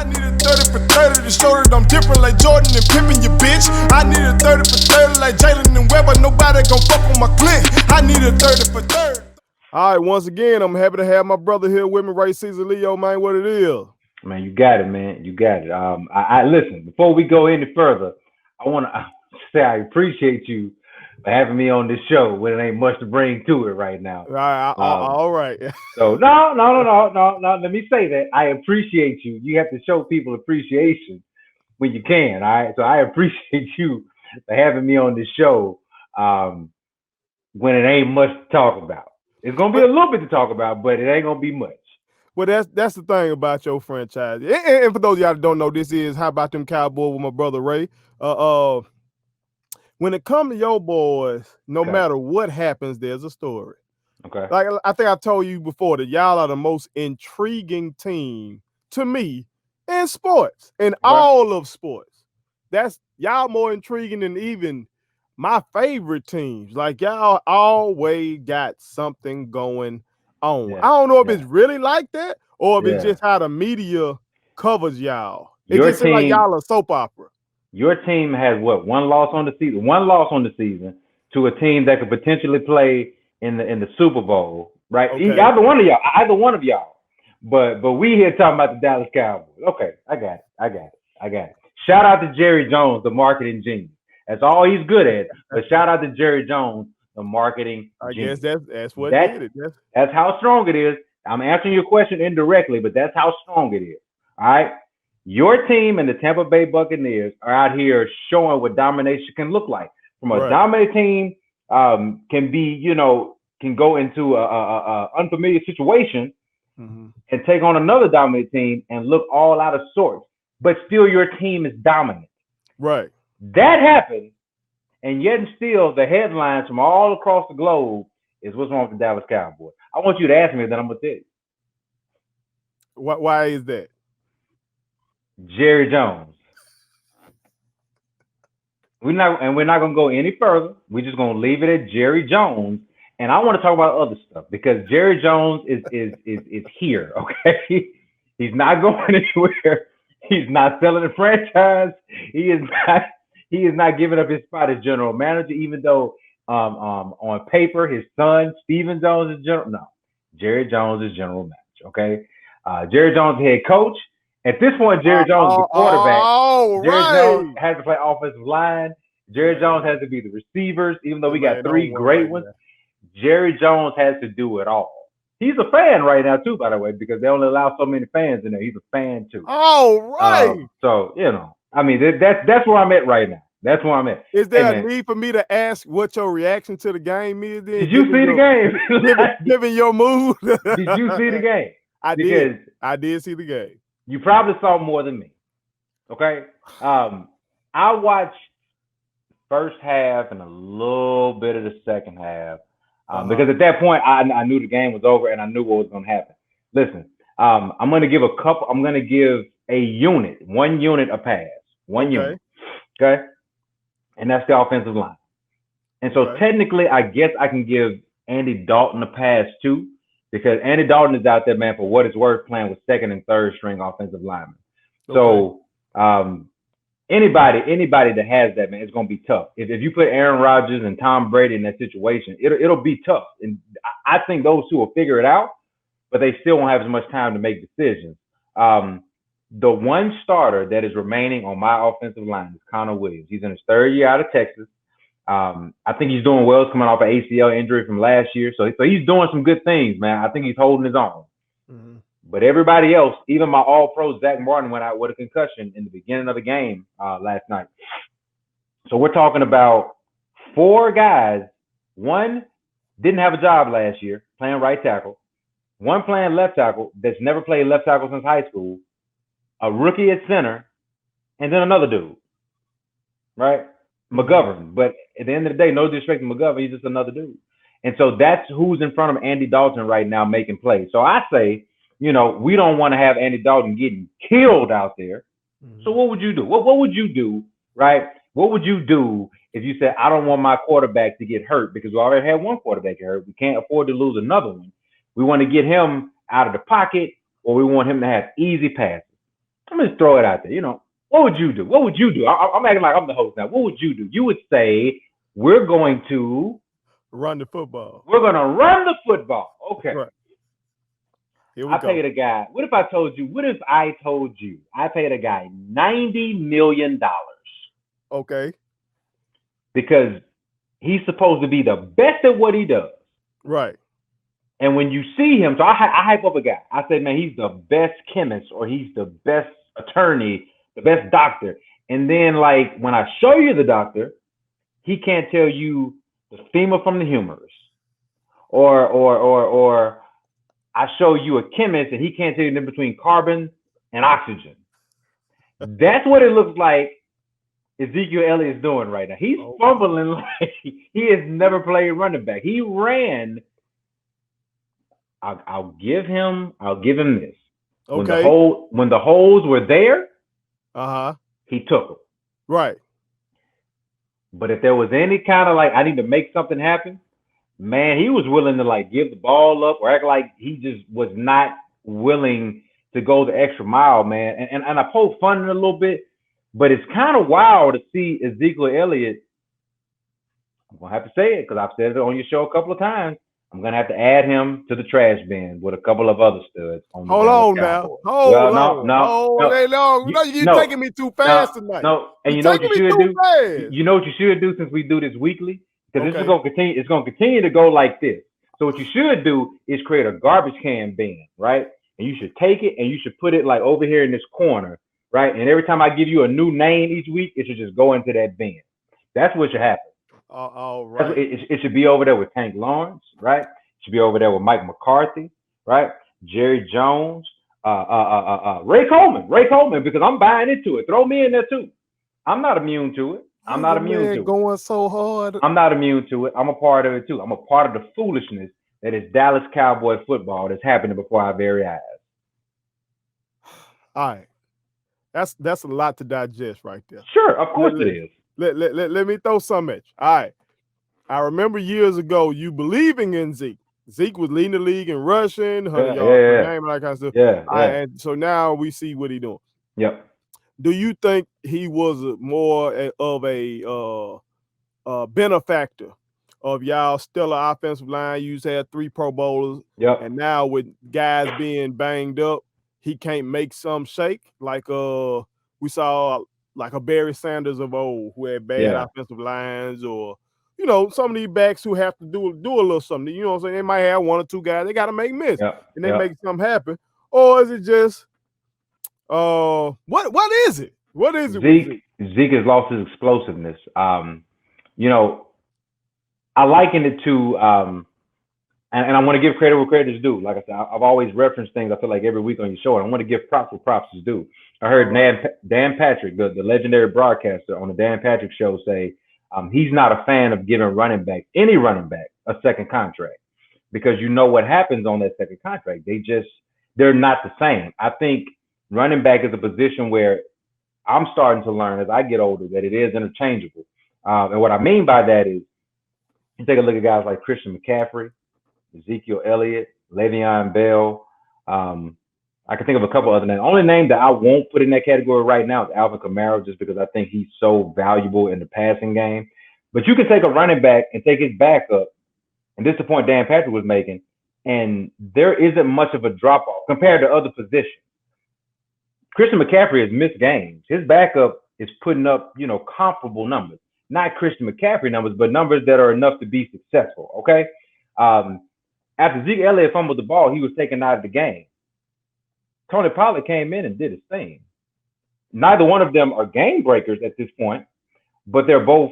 I need a 30 for 30 to show that I'm different like Jordan and Pippen, you bitch. I need a 30 for 30 like Jalen and Webber. Nobody gon' fuck on my clique. I need a 30 for 30. All right, once again, I'm happy to have my brother here with me, Ray Caesar Leo, man. What it is? Man, you got it, man. You got it. I listen. Before we go any further, I want to say I appreciate you for having me on this show when it ain't much to bring to it right now. All right. So no. Let me say that I appreciate you. You have to show people appreciation when you can. All right. So I appreciate you for having me on this show when it ain't much to talk about. It's gonna be a little bit to talk about, but it ain't gonna be much. Well, that's the thing about your franchise. And for those of y'all that don't know, this is How About Them Cowboys with my brother Ray. When it comes to your boys, no matter what happens, there's a story. Okay. Like I think I told you before that y'all are the most intriguing team to me in sports, in all of sports. That's y'all more intriguing than even my favorite teams. Like y'all always got something going on. Yeah, I don't know if it's really like that or if it's just how the media covers y'all. It just seems like y'all a soap opera. Your team has what? One loss on the season. One loss on the season to a team that could potentially play in the Super Bowl, right? Okay. Either one of y'all. But we here talking about the Dallas Cowboys. Okay, I got it. Shout out to Jerry Jones, the marketing genius. That's all he's good at. But shout out to Jerry Jones, the marketing genius. Guess that's what did it. That's how strong it is. I'm answering your question indirectly, but that's how strong it is. All right. Your team and the Tampa Bay Buccaneers are out here showing what domination can look like. From a dominant team can go into a unfamiliar situation and take on another dominant team and look all out of sorts, but still your team is dominant. Right. That happened, and yet and still the headlines from all across the globe is what's wrong with the Dallas Cowboys. I want you to ask me, then I'm gonna tell you. Why is that? Jerry Jones. We're not gonna go any further. We're just gonna leave it at Jerry Jones. And I want to talk about other stuff because Jerry Jones is here. Okay, he's not going anywhere. He's not selling the franchise. He is not giving up his spot as general manager, even though on paper his son Stephen Jones is general. No, Jerry Jones is general manager. Okay, Jerry Jones is head coach. At this point, Jerry Jones is the quarterback. Jerry Jones has to play offensive line. Jerry Jones has to be the receivers, even though we got three great ones. Jerry Jones has to do it all. He's a fan right now, too, by the way, because they only allow so many fans in there. He's a fan, too. All right. So, I mean, that's where I'm at right now. That's where I'm at. Is there a need for me to ask what your reaction to the game is? Did you see the game? Given your mood. Did you see the game? I did see the game. You probably saw more than me. Okay? I watched first half and a little bit of the second half because at that point I knew the game was over and I knew what was going to happen. Listen, I'm going to give one unit a pass. One unit. Okay? And that's the offensive line. And so technically, I guess I can give Andy Dalton a pass too. Because Andy Dalton is out there, man, for what it's worth, playing with second and third string offensive linemen. So anybody that has that, man, it's going to be tough. If you put Aaron Rodgers and Tom Brady in that situation, it'll be tough. And I think those two will figure it out, but they still won't have as much time to make decisions. The one starter that is remaining on my offensive line is Connor Williams. He's in his third year out of Texas. I think he's doing well. He's coming off an ACL injury from last year. So he's doing some good things, man. I think he's holding his own. But everybody else, even my all-pro Zach Martin went out with a concussion in the beginning of the game last night. So we're talking about four guys. One didn't have a job last year playing right tackle. One playing left tackle that's never played left tackle since high school. A rookie at center. And then another dude. Right? McGovern, but at the end of the day, no disrespect to McGovern, he's just another dude. And so that's who's in front of Andy Dalton right now making plays. So I say, we don't want to have Andy Dalton getting killed out there. So what would you do? What would you do, right? What would you do if you said, I don't want my quarterback to get hurt because we already had one quarterback get hurt. We can't afford to lose another one. We want to get him out of the pocket or we want him to have easy passes. I'm just throw it out there. What would you do? What would you do? I'm acting like I'm the host now. What would you do? You would say we're going to run the football. We're going to run the football. Okay. Right. Here we go. Paid a guy. What if I told you I paid a guy $90 million? Okay. Because he's supposed to be the best at what he does. Right. And when you see him, so I hype up a guy. I say, man, he's the best chemist, or he's the best attorney, the best doctor. And then, like, when I show you the doctor, he can't tell you the femur from the humerus. Or I show you a chemist and he can't tell you the difference between carbon and oxygen. That's what it looks like Ezekiel Elliott is doing right now. He's fumbling like he has never played running back. He ran. I'll give him this. Okay. When the holes were there, he took them. Right. But if there was any kind of like, I need to make something happen, man, he was willing to like give the ball up or act like he just was not willing to go the extra mile, man. And I poke fun a little bit, but it's kind of wild to see Ezekiel Elliott. I'm going to have to say it because I've said it on your show a couple of times. I'm going to have to add him to the trash bin with a couple of other studs. Hold on now. Hold on. You're taking me too fast tonight. No, and you know what you should do? You know what you should do since we do this weekly? Because this is going to continue. It's going to continue to go like this. So what you should do is create a garbage can bin, right? And you should take it and you should put it like over here in this corner, right? And every time I give you a new name each week, it should just go into that bin. That's what should happen. All right. It should be over there with Tank Lawrence, right? It should be over there with Mike McCarthy, right? Jerry Jones, Ray Coleman, because I'm buying into it. Throw me in there too. I'm not immune to it. I'm not immune to it. Going so hard. I'm not immune to it. I'm a part of it too. I'm a part of the foolishness that is Dallas Cowboy football that's happening before our very eyes. All right. That's a lot to digest right there. Sure, of course it is. Let me throw some at you. All right. I remember years ago you believing in Zeke. Zeke was leading the league in rushing, 100 yards per game, that kind of stuff. And so now we see what he's doing. Yep. Do you think he was more of a benefactor of y'all stellar offensive line? You had 3 Pro Bowlers. Yep. And now with guys being banged up, he can't make some shake like we saw like a Barry Sanders of old who had bad offensive lines, or some of these backs who have to do a little something. You know what I'm saying? They might have 1 or 2 guys they got to make miss, and they make something happen. Or is it just what is it? What is it? Zeke has lost his explosiveness. I liken it to and I want to give credit where credit is due. Like I said, I've always referenced things I feel like every week on your show, and I want to give props where props is due. I heard Dan Patrick, the legendary broadcaster on the Dan Patrick show, say he's not a fan of giving any running back, a second contract, because you know what happens on that second contract. They're not the same. I think running back is a position where I'm starting to learn as I get older that it is interchangeable. And what I mean by that is you take a look at guys like Christian McCaffrey, Ezekiel Elliott, Le'Veon Bell. I can think of a couple other names. The only name that I won't put in that category right now is Alvin Kamara, just because I think he's so valuable in the passing game. But you can take a running back and take his backup, and this is the point Dan Patrick was making, and there isn't much of a drop-off compared to other positions. Christian McCaffrey has missed games. His backup is putting up, comparable numbers. Not Christian McCaffrey numbers, but numbers that are enough to be successful, okay? After Zeke Elliott fumbled the ball, he was taken out of the game. Tony Pollard came in and did his thing. Neither one of them are game breakers at this point, but they're both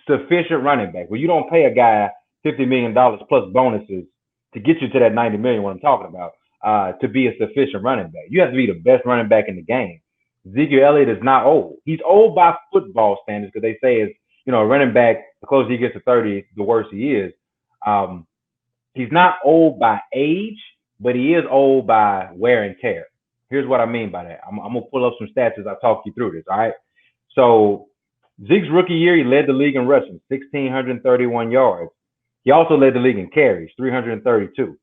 sufficient running back. Well, you don't pay a guy $50 million plus bonuses to get you to that $90 million, what I'm talking about, to be a sufficient running back. You have to be the best running back in the game. Ezekiel Elliott is not old. He's old by football standards, because they say a running back, the closer he gets to 30, the worse he is. He's not old by age, but he is old by wear and tear. Here's what I mean by that. I'm going to pull up some stats as I talk you through this, all right? So Zeke's rookie year, he led the league in rushing, 1,631 yards. He also led the league in carries, 332.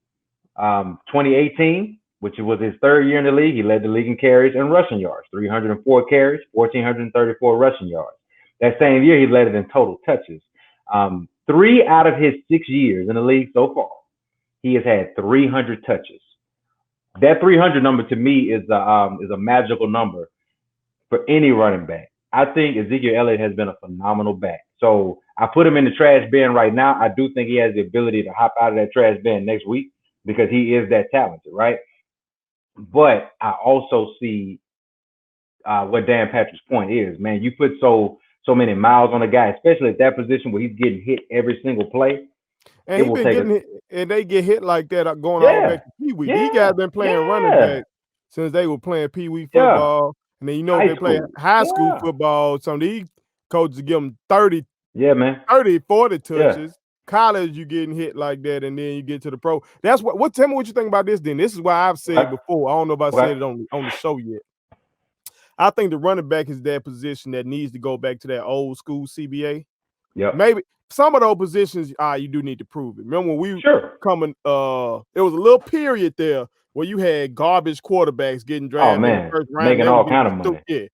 2018, which was his third year in the league. He led the league in carries and rushing yards, 304 carries, 1,434 rushing yards. That same year, he led it in total touches. 3 out of his 6 years in the league so far, he has had 300 touches. That 300 number to me is a magical number for any running back. I think Ezekiel Elliott has been a phenomenal back. So I put him in the trash bin right now. I do think he has the ability to hop out of that trash bin next week because he is that talented, right? But I also see what Dan Patrick's point is, man. You put so many miles on a guy, especially at that position where he's getting hit every single play. And he's been getting hit, and they get hit like that going all back to Pee Wee. These guys been playing running back since they were playing Pee Wee football. And then they play high school football. Some of these coaches give them 30, 40 touches. College, you getting hit like that, and then you get to the pro. That's what. Tell me what you think about this. Then this is why I've said before. I don't know if I said it on the show yet. I think the running back is that position that needs to go back to that old school CBA. Yeah, maybe some of those positions, you do need to prove it. Remember when we coming? There was a little period there where you had garbage quarterbacks getting drafted in the first round, making all kind of money.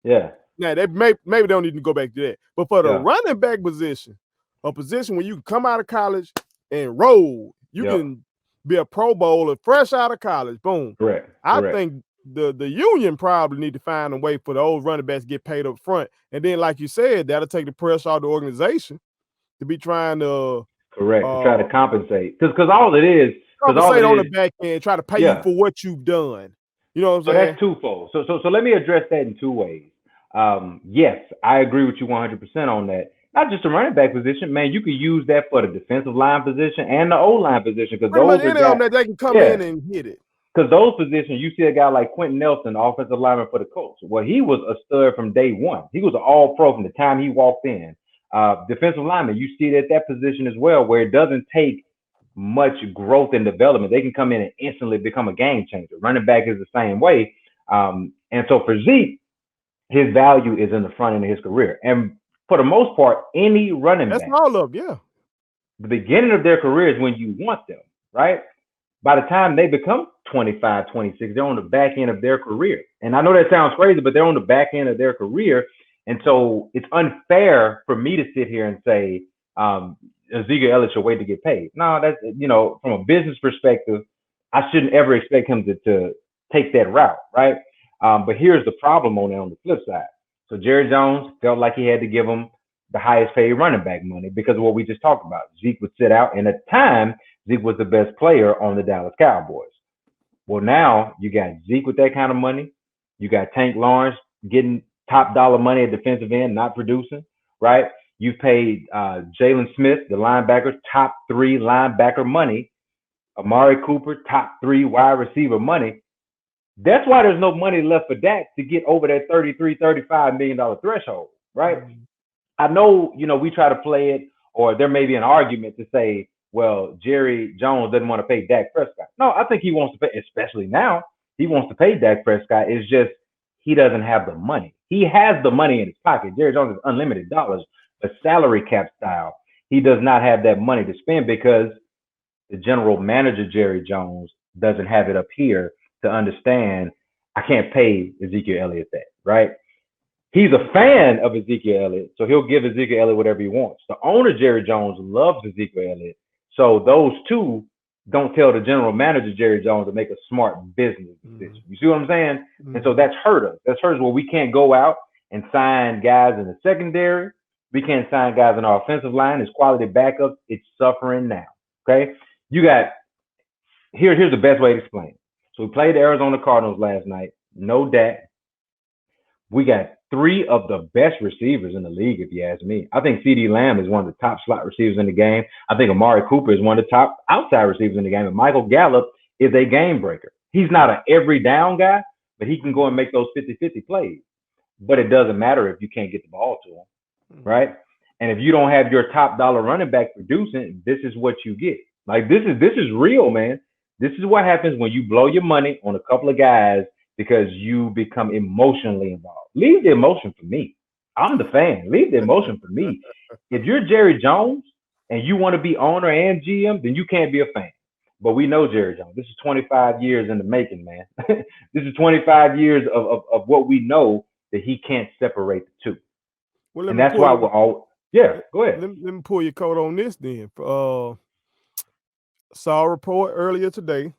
Yeah. Now they maybe don't need to go back to that, but for the running back position, a position where you can come out of college and roll, you can be a Pro Bowler fresh out of college. Boom. Correct. I think the union probably need to find a way for the old running backs to get paid up front, and then like you said, that'll take the pressure off the organization to be trying to try to compensate because all it is. Compensate on the back end, try to pay you for what you've done. You know what I'm saying? So that's twofold. So let me address that in two ways. Yes, I agree with you 100% on that. Not just the running back position, man. You could use that for the defensive line position and the O-line position because those are guys that they can come in and hit it. Because those positions, you see a guy like Quentin Nelson, offensive lineman for the Colts. Well, he was a stud from day one. He was an all-pro from the time he walked in. Defensive lineman, you see that position as well, where it doesn't take much growth and development. They can come in and instantly become a game changer. Running back is the same way. And so for Zeke, his value is in the front end of his career. And for the most part, any running back. That's all of, the beginning of their career is when you want them, right? By the time they become 25, 26, they're on the back end of their career. And I know that sounds crazy, but they're on the back end of their career. And so it's unfair for me to sit here and say, Ezekiel Elliott should wait to get paid. No, that's, from a business perspective, I shouldn't ever expect him to take that route, right? But here's the problem on the flip side. So Jerry Jones felt like he had to give him the highest paid running back money because of what we just talked about. Zeke would sit out, and at the time, Zeke was the best player on the Dallas Cowboys. Well, now you got Zeke with that kind of money. You got Tank Lawrence getting top dollar money at defensive end, not producing, right? You've paid Jalen Smith, the linebacker, top 3 linebacker money. Amari Cooper, top 3 wide receiver money. That's why there's no money left for Dak to get over that $33, $35 million threshold, right? Mm-hmm. I know, we try to play it, or there may be an argument to say, well, Jerry Jones doesn't want to pay Dak Prescott. No, I think he wants to pay, especially now, he wants to pay Dak Prescott. It's just he doesn't have the money. He has the money in his pocket. Jerry Jones has unlimited dollars, but salary cap style, he does not have that money to spend because the general manager, Jerry Jones, doesn't have it up here to understand I can't pay Ezekiel Elliott that, right? He's a fan of Ezekiel Elliott, so he'll give Ezekiel Elliott whatever he wants. The owner, Jerry Jones, loves Ezekiel Elliott, so those two don't tell the general manager, Jerry Jones, to make a smart business decision. You see what I'm saying? And so that's hurt us. That's hurt us where we can't go out and sign guys in the secondary. We can't sign guys in our offensive line. It's quality backups. It's suffering now, okay? You got, here's the best way to explain it. So we played the Arizona Cardinals last night. No Dak. We got 3 of the best receivers in the league, if you ask me. I think CeeDee Lamb is one of the top slot receivers in the game. I think Amari Cooper is one of the top outside receivers in the game. And Michael Gallup is a game breaker. He's not an every down guy, but he can go and make those 50-50 plays. But it doesn't matter if you can't get the ball to him, right? And if you don't have your top dollar running back producing, this is what you get. Like, this is real, man. This is what happens when you blow your money on a couple of guys because you become emotionally involved. Leave the emotion for me. I'm the fan. Leave the emotion for me. If you're Jerry Jones and you want to be owner and GM, then you can't be a fan. But we know Jerry Jones. This is 25 years in the making, man. This is 25 years of what we know that he can't separate the two. Well, and that's why we're all. Yeah, go ahead. Let me pull your coat on this then. Saw a report earlier today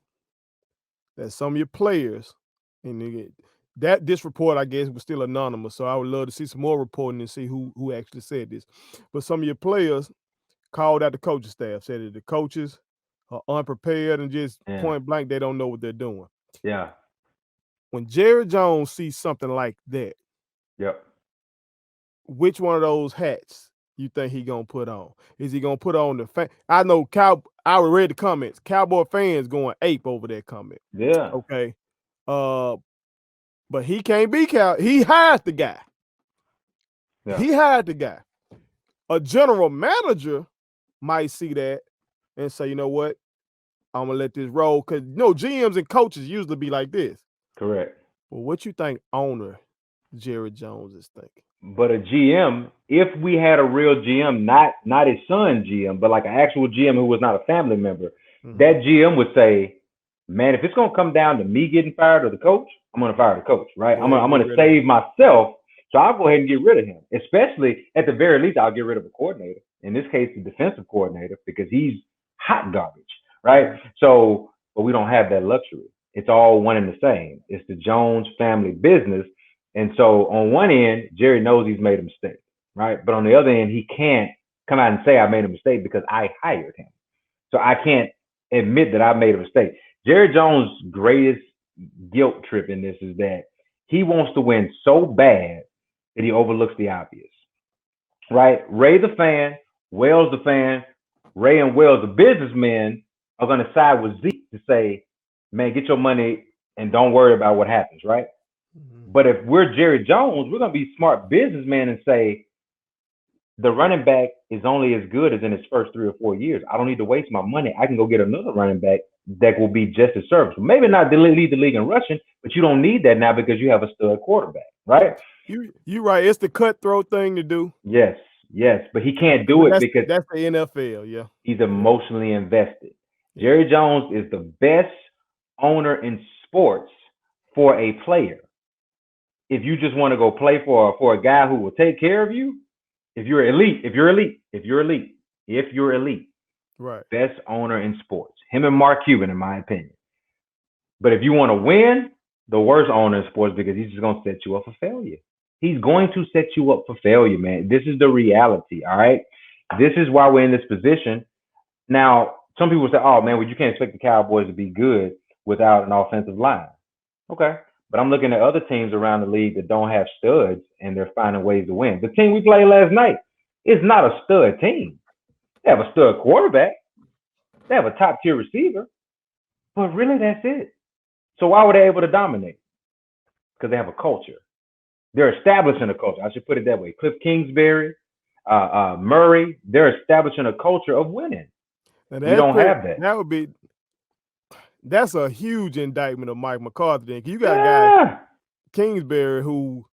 that some of your players, and this report, I guess, was still anonymous. So I would love to see some more reporting and see who actually said this. But some of your players called out the coaching staff, said that the coaches are unprepared and just point blank, they don't know what they're doing. Yeah. When Jerry Jones sees something like that, yep. Which one of those hats you think he gonna put on? Is he gonna put on the fan? I know I read the comments. Cowboy fans going ape over that comment. Yeah. Okay. But he can't be he hired the guy. Yeah. He hired the guy. A general manager might see that and say, you know what? I'm gonna let this roll. Cause GMs and coaches usually be like this. Correct. Well, what you think owner Jerry Jones is thinking? But a GM, if we had a real GM, not his son GM, but like an actual GM who was not a family member, that GM would say, man, if it's going to come down to me getting fired or the coach, I'm going to fire the coach, right? I'm going to save myself. So I'll go ahead and get rid of him, especially at the very least, I'll get rid of a coordinator. In this case, the defensive coordinator, because he's hot garbage, right? So, but we don't have that luxury. It's all one and the same. It's the Jones family business. And so on one end, Jerry knows he's made a mistake, right? But on the other end, he can't come out and say I made a mistake because I hired him. So I can't admit that I made a mistake. Jerry Jones' greatest guilt trip in this is that he wants to win so bad that he overlooks the obvious, right? Ray the fan, Wells the fan, Ray and Wells the businessmen are going to side with Zeke to say, man, get your money and don't worry about what happens, right? But if we're Jerry Jones, we're going to be smart businessmen and say, the running back is only as good as in his first 3 or 4 years. I don't need to waste my money. I can go get another running back that will be just as serviceable. Maybe not lead the league in rushing, but you don't need that now because you have a stud quarterback, right? You're right. It's the cutthroat thing to do. Yes. But he can't do it because that's the NFL, yeah. He's emotionally invested. Jerry Jones is the best owner in sports for a player. If you just want to go play for a guy who will take care of you, if you're elite, right? Best owner in sports, him and Mark Cuban, in my opinion. But if you want to win, the worst owner in sports because he's just going to set you up for failure. He's going to set you up for failure, man. This is the reality, all right? This is why we're in this position. Now, some people say, oh, man, well, you can't expect the Cowboys to be good without an offensive line. Okay. But I'm looking at other teams around the league that don't have studs and they're finding ways to win. The team we played last night is not a stud team. They have a stud quarterback. They have a top-tier receiver. But really, that's it. So why were they able to dominate? Because they have a culture. They're establishing a culture. I should put it that way. Cliff Kingsbury, Murray, they're establishing a culture of winning. We don't have that. That's a huge indictment of Mike McCarthy. Then you got a guy, Kingsbury, who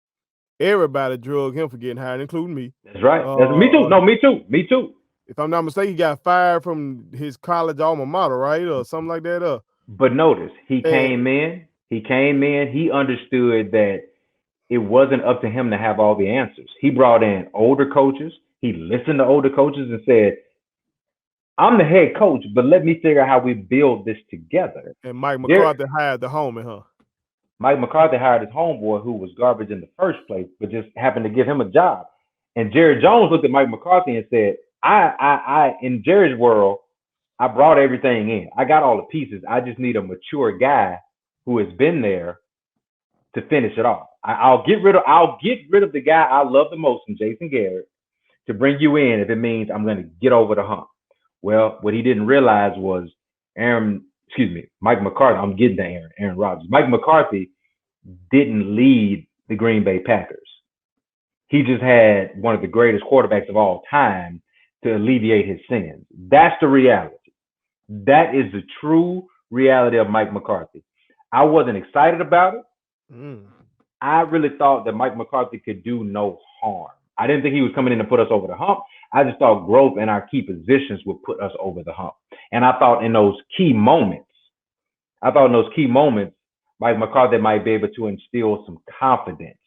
everybody drug him for getting hired, including me. That's right. Me too. No, me too. If I'm not mistaken, he got fired from his college alma mater, right, or something like that. But notice, he came in. He understood that it wasn't up to him to have all the answers. He brought in older coaches. He listened to older coaches and said, I'm the head coach, but let me figure out how we build this together. And Mike McCarthy hired the homie, huh? Mike McCarthy hired his homeboy who was garbage in the first place, but just happened to give him a job. And Jerry Jones looked at Mike McCarthy and said, I in Jerry's world, I brought everything in. I got all the pieces. I just need a mature guy who has been there to finish it off. I'll get rid of the guy I love the most in Jason Garrett to bring you in if it means I'm going to get over the hump. Well, what he didn't realize was Mike McCarthy. I'm getting to Aaron Rodgers. Mike McCarthy didn't lead the Green Bay Packers. He just had one of the greatest quarterbacks of all time to alleviate his sins. That's the reality. That is the true reality of Mike McCarthy. I wasn't excited about it. I really thought that Mike McCarthy could do no harm. I didn't think he was coming in to put us over the hump. I just thought growth in our key positions would put us over the hump. And I thought in those key moments, Mike McCarthy might be able to instill some confidence.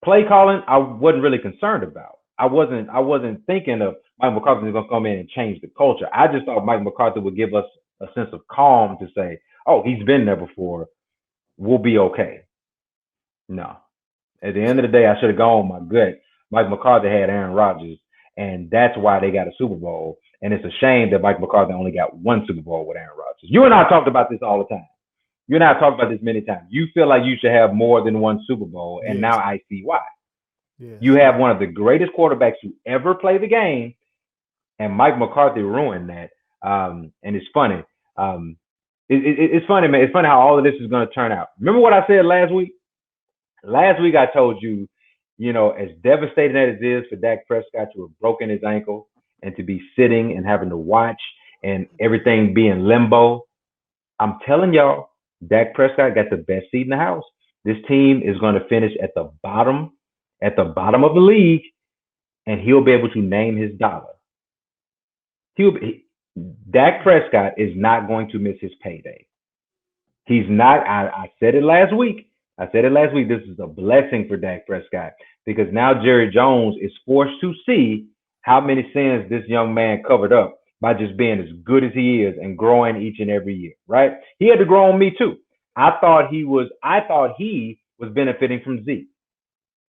Play calling, I wasn't really concerned about. I wasn't thinking of Mike McCarthy was going to come in and change the culture. I just thought Mike McCarthy would give us a sense of calm to say, oh, he's been there before. We'll be okay. No. At the end of the day, I should have gone my gut. Mike McCarthy had Aaron Rodgers, and that's why they got a Super Bowl. And it's a shame that Mike McCarthy only got one Super Bowl with Aaron Rodgers. You and I talked about this all the time. You and I talked about this many times. You feel like you should have more than one Super Bowl, and now I see why. Yes. You have one of the greatest quarterbacks to ever play the game, and Mike McCarthy ruined that. And it's funny. It's funny, man. It's funny how all of this is going to turn out. Remember what I said last week? Last week I told you, as devastating as it is for Dak Prescott to have broken his ankle and to be sitting and having to watch and everything be in limbo, I'm telling y'all, Dak Prescott got the best seat in the house. This team is going to finish at the bottom of the league, and he'll be able to name his dollar. Dak Prescott is not going to miss his payday. He's not. I said it last week. This is a blessing for Dak Prescott because now Jerry Jones is forced to see how many sins this young man covered up by just being as good as he is and growing each and every year, right? He had to grow on me too. I thought he was benefiting from Zeke.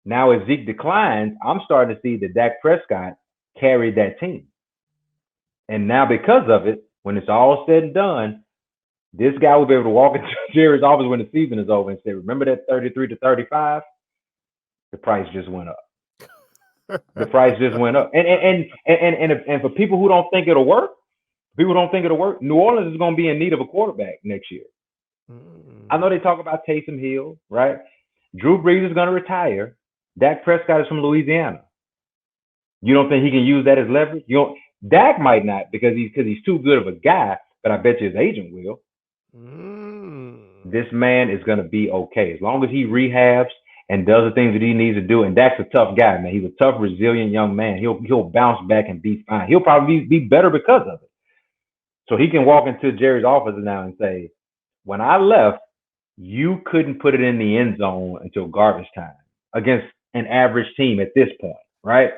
Now as Zeke declines, I'm starting to see that Dak Prescott carried that team. And now because of it, when it's all said and done, this guy will be able to walk into Jerry's office when the season is over and say, remember that 33-35? The price just went up. The price just went up. And for people who don't think it'll work, New Orleans is going to be in need of a quarterback next year. I know they talk about Taysom Hill, right? Drew Brees is going to retire. Dak Prescott is from Louisiana. You don't think he can use that as leverage? Dak might not because he's too good of a guy, but I bet you his agent will. This man is going to be okay. As long as he rehabs and does the things that he needs to do, and Dak's a tough guy, man. He's a tough, resilient young man. He'll bounce back and be fine. He'll probably be better because of it. So he can walk into Jerry's office now and say, when I left, you couldn't put it in the end zone until garbage time against an average team at this point, right?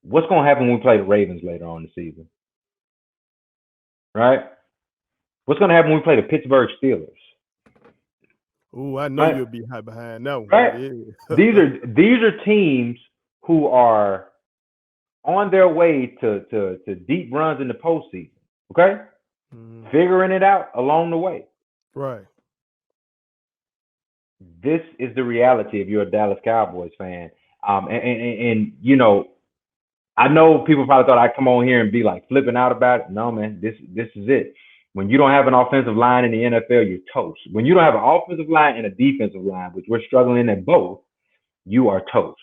What's going to happen when we play the Ravens later on in the season? Right? What's going to happen when we play the Pittsburgh Steelers? Ooh, I know right? You'll be high behind that one. Right? Yeah. These are teams who are on their way to deep runs in the postseason. Okay? Figuring it out along the way. Right. This is the reality if you're a Dallas Cowboys fan. And I know people probably thought I'd come on here and be like flipping out about it. No, man, this is it. When you don't have an offensive line in the NFL, you're toast. When you don't have an offensive line and a defensive line, which we're struggling at both, you are toast.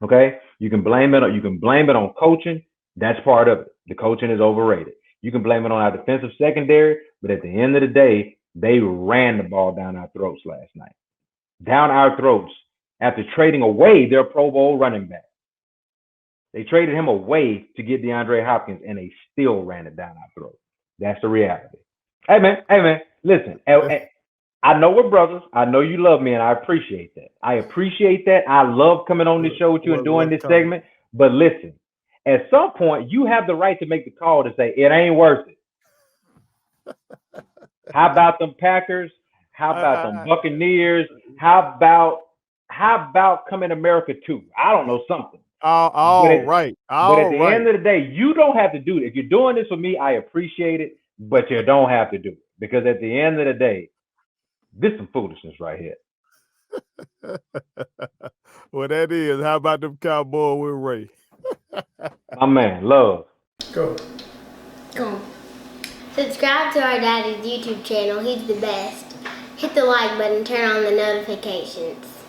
Okay? You can blame it on coaching. That's part of it. The coaching is overrated. You can blame it on our defensive secondary, but at the end of the day, they ran the ball down our throats last night. Down our throats after trading away their Pro Bowl running back. They traded him away to get DeAndre Hopkins, and they still ran it down our throats. That's the reality. Hey, man, listen. I know we're brothers. I know you love me, and I appreciate that. I love coming on this show with you and doing this segment. But listen, at some point, you have the right to make the call to say, it ain't worth it. How about them Packers? How about them Buccaneers? How about Coming America 2? I don't know, something. Right. But at the end of the day, you don't have to do it. If you're doing this for me, I appreciate it, but you don't have to do it. Because at the end of the day, this is some foolishness right here. Well, that is. How about them Cowboys with Ray? My man, love. Go. Subscribe to our daddy's YouTube channel. He's the best. Hit the like button, turn on the notifications.